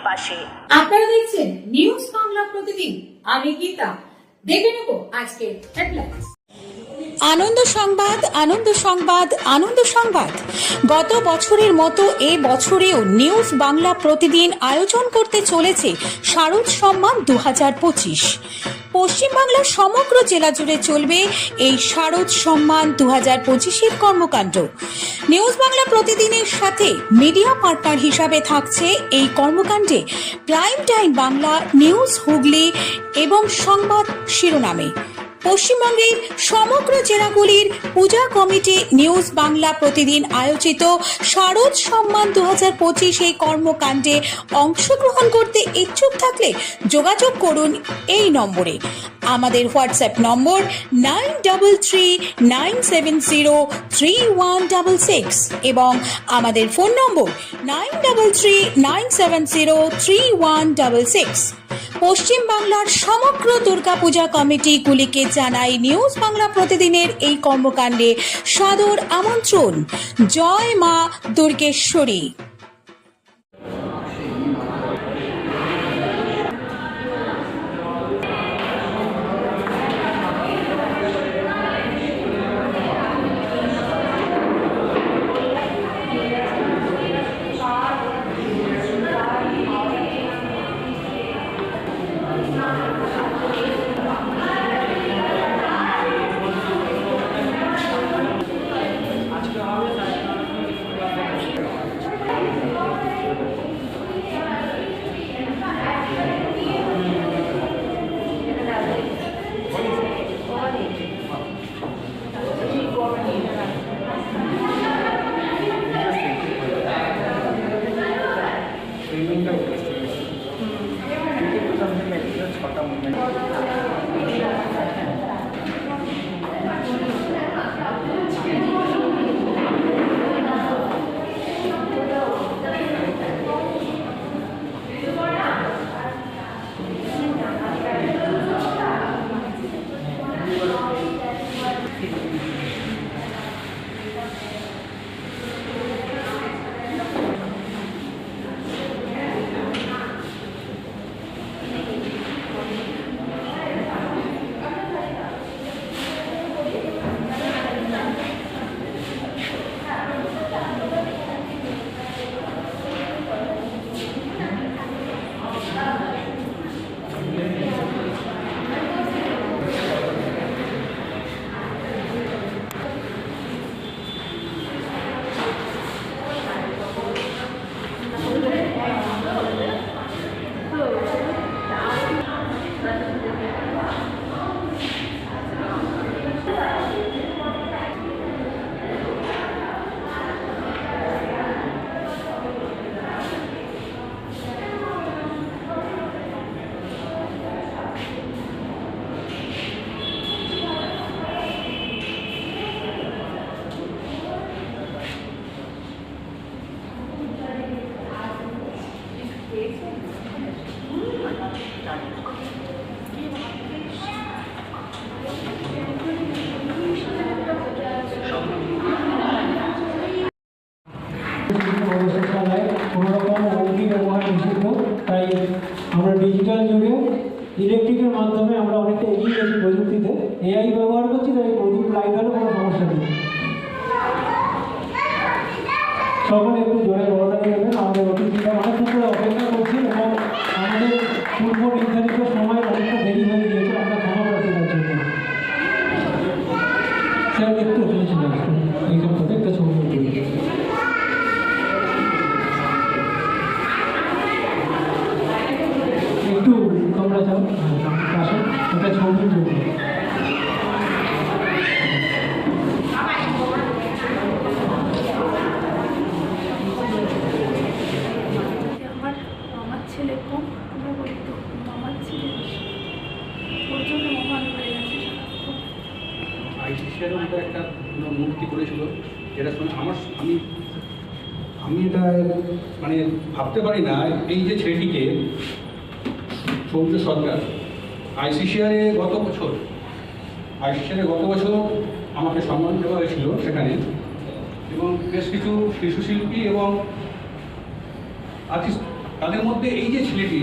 পাশে। আপনারা দেখছেন নিউজ বাংলা প্রতিদিন। আমি গীতা। দেখে নেব আজকে হেডলাইন্স। আনন্দ সংবাদ, আনন্দ সংবাদ, আনন্দ সংবাদ। গত বছরের মতো এ বছরেও নিউজ বাংলা প্রতিদিন আয়োজন করতে চলেছে শারদ সম্মান 2025। পশ্চিমবাংলার সমগ্র জেলা জুড়ে চলবে এই শারদ সম্মান 2025-এর কর্মকাণ্ড। নিউজ বাংলা প্রতিদিনের সাথে মিডিয়া পার্টনার হিসাবে থাকছে এই কর্মকাণ্ডে prime time Bangla, news Hooghly এবং সংবাদ শিরোনামে। পশ্চিমবঙ্গের সমগ্র জেলাগুলির পূজা কমিটি নিউজ বাংলা প্রতিদিন আয়োজিত শারদ সম্মান 2025 এই কর্মকাণ্ডে অংশগ্রহণ করতে ইচ্ছুক থাকলে যোগাযোগ করুন এই নম্বরে। আমাদের হোয়াটসঅ্যাপ নম্বর 9339703166 এবং আমাদের ফোন নম্বর 9339703166। পশ্চিম বাংলার সমগ্র দুর্গাপূজা কমিটিগুলিকে জানাই নিউজ বাংলা প্রতিদিনের এই কর্মকাণ্ডে সাদর আমন্ত্রণ। জয় মা দুর্গেশ্বরী। তাই আমরা ডিজিটাল যুগে ইলেকট্রিকের মাধ্যমে আমরা অনেকটা এগিয়ে গেছি প্রযুক্তিতে। এআই ব্যবহার করছি, তাই প্রদীপ লাইট হলে কোনো সমস্যা নেই। সকলে একটু জোরে বড়দানি দেবেন। আমাদের অতিথিরা অনেকক্ষণ করে অপেক্ষা করছি এবং আমাদের পূর্ব নির্ধারিত সময় অনেকটা দেরি হয়ে গিয়েছে। আমরা ক্ষমা প্রার্থী তার জন্য। স্যার একটু ওখানে চলে আসুন, এইখান থেকে একটা ছবি তুলবেন। একটু তোমরা যাও পাশে একটা ছবি তুলবে। আমার ছেলে খুব প্রভাবিত, আমার ছেলে ওর জন্য মহান হয়ে গেছে। আইসিসিআর মধ্যে একটা মূর্তি করেছিল, যেটা শুনে আমি এটা মানে ভাবতে পারি না। এই যে ছেলেটিকে সৌম্য সরকার আইসিসিআরে গত বছর আমাকে সম্মান দেওয়া হয়েছিল সেখানে, এবং বেশ কিছু শিশুশিল্পী এবং তাদের মধ্যে এই যে ছেলেটি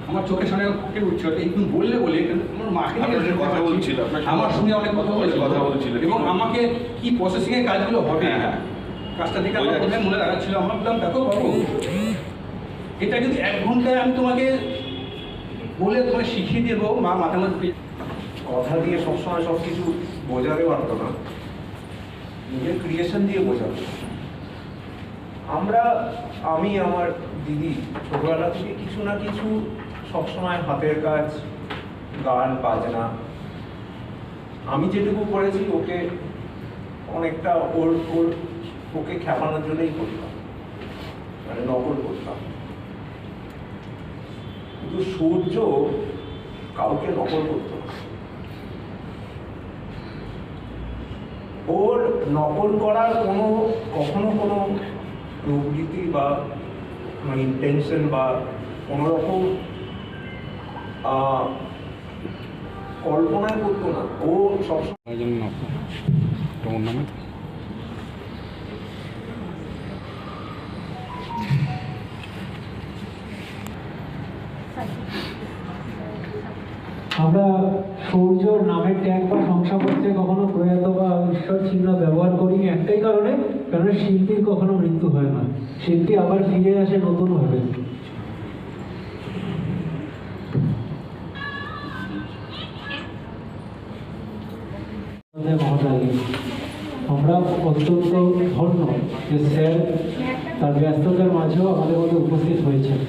আমার চোখের সামনে ফুটে উঠছিল, এইগুলো বললে বলে আমার মাকে আপনার সঙ্গে কথা বলছিল, আপনার সঙ্গে আমার সঙ্গে অনেক কথা বলছিল। এবং আমাকে কি প্রসেসিং এর কাজগুলো হবে হ্যাঁ। কাজটা দেখে আমার প্রথমে মনে রাখাচ্ছিল। আমার বললাম দেখো বাবু, এটা যদি 1 ঘন্টায় আমি তোমাকে বলে তোমায় শিখিয়ে দেবো, মা মাথার মধ্যে কথা দিয়ে সবসময় সব কিছু বোঝাতে পারতো না, নিজের ক্রিয়েশন দিয়ে বোঝাতো। আমি আমার দিদি ছোটবেলা থেকে কিছু না কিছু সবসময় হাতের কাজ, গান বাজনা, আমি যেটুকু করেছি ওকে অনেকটা ওকে খেপানোর জন্যই করতাম, মানে নকল করতাম। কিন্তু সূর্য কাউকে নকল করতো না। ওর নকল করার কখনো কোনো প্রবৃত্তি বা ইন্টেনশন বা কোনোরকম কল্পনায় করতো না। ও সবসময় তোমার নামে আমরা সূর্যর নামের ট্যাগ বা শংসাপত্রে কখনো প্রয়াত বা ঈশ্বর চিহ্ন ব্যবহার করিনি একটাই কারণে, কারণ শিল্পীর কখনো মৃত্যু হয় না, শিল্পী আবার ফিরে আসে নতুনভাবে। মহোদয়, আমরা অত্যন্ত ধন্য যে স্যার তার ব্যস্ততার মাঝেও আমাদের মধ্যে উপস্থিত হয়েছেন।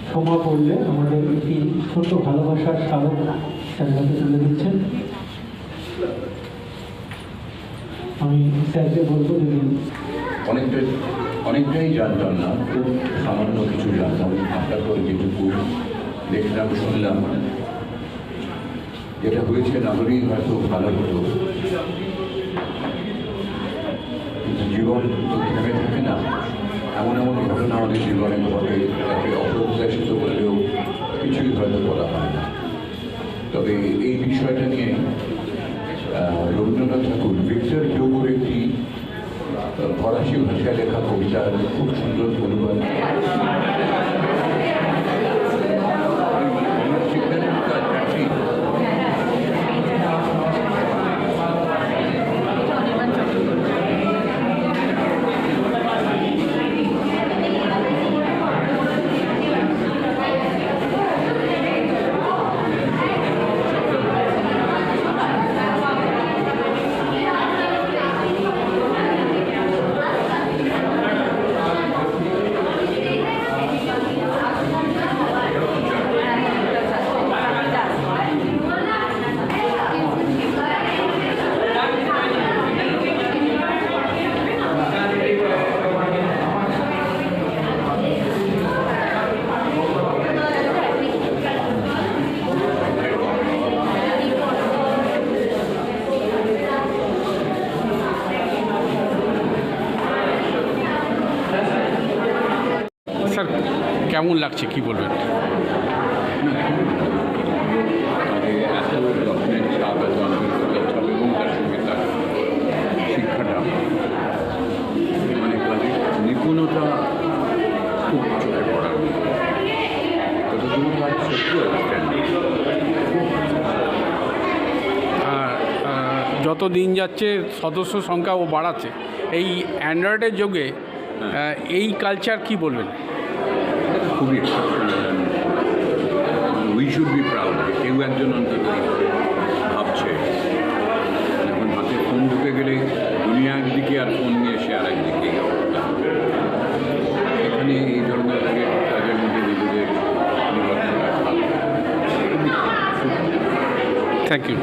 ক্ষমা করলে আমাদের একটি ছোট ভালোবাসার স্মারক স্যার হাতে তুলে দিচ্ছেন। আমি স্যারকে বলবো যদি অনেকটাই জানতাম না, খুব সামান্য কিছু জানতাম। আপনার পর যেটুকু দেখলাম শুনলাম, যেটা হয়েছে না হলেই হয়তো ভালো হতো, কিন্তু জীবন তো থেমে থাকে না। এমন ঘটনা আমাদের জীবনে ঘটে, তাকে অপ্রত্যাশিত করলেও কিছুই হয়তো বলা হয় না। তবে এই বিষয়টা নিয়ে রবীন্দ্রনাথ ঠাকুর ভিক্টর হিউগোর একটি ফরাসি ভাষায় লেখা কবিতার খুব সুন্দর অনুবাদ স্যার কেমন লাগছে কি বলবেন? এত রকমের ছাপ, এত আন্তরিকতার ছাপ এবং তার সঙ্গে তার শিক্ষাটা, মানে কাজের নিপুণতা খুব চোখে পড়ার মতো। কতগুলো কাজ সত্যি আউটস্ট্যান্ডিং। যত দিন যাচ্ছে সদস্য সংখ্যা ও বাড়াচ্ছে, এই অ্যান্ড্রয়েডের যুগে এই কালচার কি বলবেন? খুবই উই শুড বি প্রাউড। কেউ একজন অন্তত ভাবছে। এখন হাতে ফোন ঢুকে গেলে দুনিয়া একদিকে আর ফোন নিয়ে সে আর একদিকে। এখানে এই ধরনের কাজের মধ্যে নিজেদের নিবদ্ধ রাখা থ্যাংক ইউ।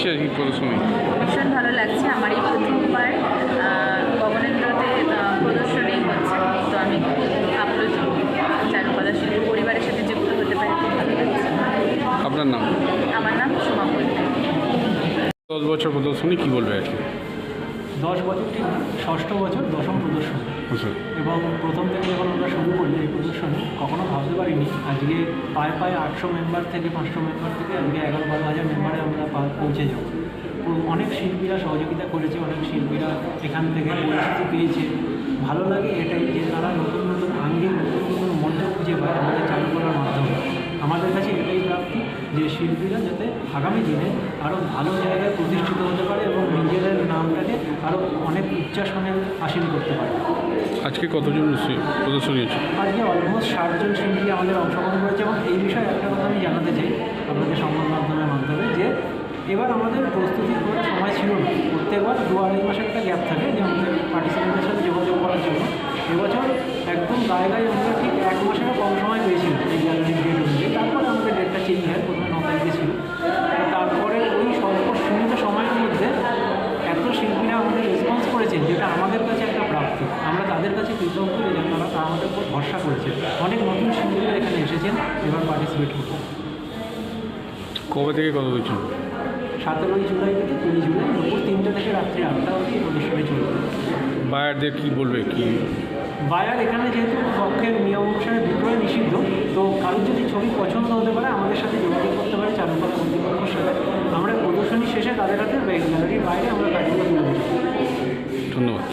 লাগছে এই প্রদর্শনী? ভীষণ ভালো লাগছে। আমার এই প্রথমবার গগনেন্দ্রতে প্রদর্শনী হচ্ছে, তো আমি খুব আপ্লুত। চারুকলা শিল্পী পরিবারের সাথে যুক্ত হতে পারি, খুব ভালো লাগছে। আপনার নাম? আমার নাম সোমা বলতে। 10 বছর প্রদর্শনী, কি বলবে আজকে? 10 বছর ঠিক না, 6ষ্ঠ বছর 10ম প্রদর্শনী। আচ্ছা, এবং প্রথম থেকে যখন আমরা শুরু করি এই প্রদর্শনী, কখনো ভাবতে পারিনি আজকে পায়ে 800 মেম্বার থেকে 500 মেম্বার থেকে আজকে 11-12 হাজার মেম্বারে আমরা পৌঁছে যাব। তো অনেক শিল্পীরা সহযোগিতা করেছে, অনেক শিল্পীরা এখান থেকে পরিচিতি পেয়েছে। ভালো লাগে এটাই যে তারা নতুন নতুন আঙ্গিক, নতুন নতুন মঞ্চ খুঁজে পায় আমাদের চারুকলার মাধ্যমে। আমাদের কাছে এটাই প্রাপ্তি যে শিল্পীরা যাতে আগামী দিনে আরও ভালো জায়গায় প্রতিষ্ঠিত হতে পারে এবং নিজেদের নামটাকে আরও অনেক উচ্চাসনে হাসিল করতে পারে। আজকে কতজন প্রদর্শনী হচ্ছে? আজকে অলমোস্ট 60 জন শিল্পী আমাদের অংশগ্রহণ করেছে। এবং এই বিষয়ে একটা কথা আমি জানাতে চাই আপনাদের সংবাদ মাধ্যমের মাধ্যমে, যে এবার আমাদের প্রস্তুতি করার সময় ছিল না। প্রত্যেকবার 2-2.5 মাসের একটা গ্যাপ থাকে যে আমাদের পার্টিসিপেন্টের সাথে যোগাযোগ করার জন্য। এবছর একদম গায়ে আমরা ঠিক 1 মাসেরও কম সময় পেয়েছিলাম এই গ্যালারির ডেট অনুযায়ী। তারপরে আমাদের ডেটটা চেঞ্জ হয়, প্রথমে 9 তারিখে ছিল। তারপরে ওই স্বল্প সীমিত সময়ের মধ্যে এত শিল্পীরা আমাদের রেসপন্স করেছেন, যেটা আমাদের কাছে একটা প্রাপ্তি। আমরা তাদের কাছে কৃতজ্ঞ যে তারা আমাদের উপর ভরসা করেছে। অনেক নতুন শিল্পীরা এখানে এসেছেন এবার পার্টিসিপেট করতে। কবে থেকে কত দিচ্ছেন? 17 জুলাই থেকে 20 জুলাই দুপুর 3টে থেকে রাত্রি 8টা অবধি এই প্রদর্শনী চলবে। বায়ারদের কি বলবে? কি বায়ার এখানে যেহেতু পক্ষের নিয়ম অনুসারে বিক্রয় নিষিদ্ধ, তো কারোর যদি ছবি পছন্দ হতে পারে আমাদের সাথে যোগাযোগ করতে পারে চারুকলা কর্তৃপক্ষের সাথে। আমরা প্রদর্শনী শেষে তাদের হাতে গ্যালারির বাইরে আমরা কাজগুলো তুলে দিই। ধন্যবাদ।